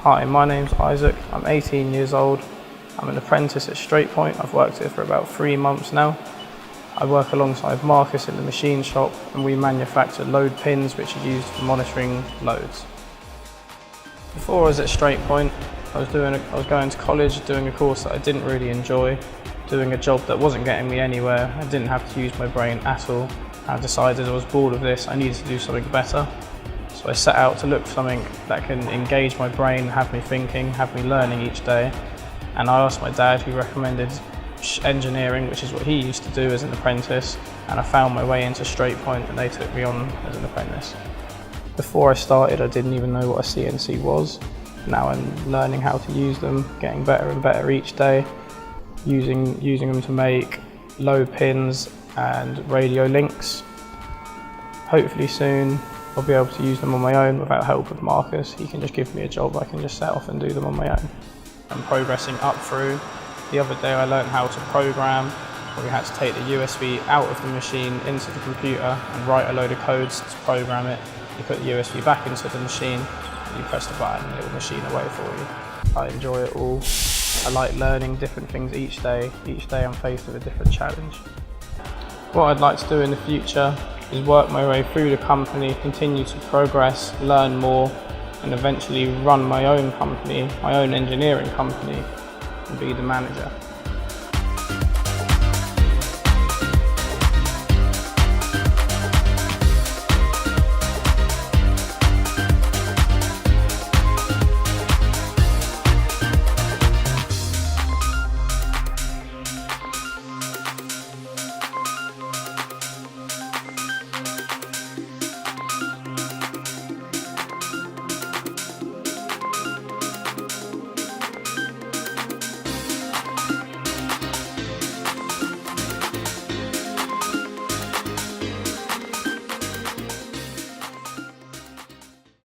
Hi, my name's Isaac. I'm 18 years old. I'm an apprentice at Straightpoint. I've worked here for about 3 months now. I work alongside Marcus in the machine shop, and we manufacture load pins which are used for monitoring loads. Before I was at Straightpoint, I was going to college doing a course that I didn't really enjoy, doing a job that wasn't getting me anywhere. I didn't have to use my brain at all. I decided I was bored of this, I needed to do something better. So I set out to look for something that can engage my brain, have me thinking, have me learning each day. And I asked my dad, who recommended engineering, which is what he used to do as an apprentice, and I found my way into Straightpoint and they took me on as an apprentice. Before I started, I didn't even know what a CNC was. Now I'm learning how to use them, getting better and better each day, using them to make load pins and radio links. Hopefully soon I'll be able to use them on my own without help of Marcus. He can just give me a job, I can just set off and do them on my own. I'm progressing up through. The other day I learned how to program, where we had to take the USB out of the machine into the computer and write a load of codes to program it. You put the USB back into the machine, and you press the button and it will machine away for you. I enjoy it all. I like learning different things each day. Each day I'm faced with a different challenge. What I'd like to do in the future is work my way through the company, continue to progress, learn more, and eventually run my own company, my own engineering company, and be the manager.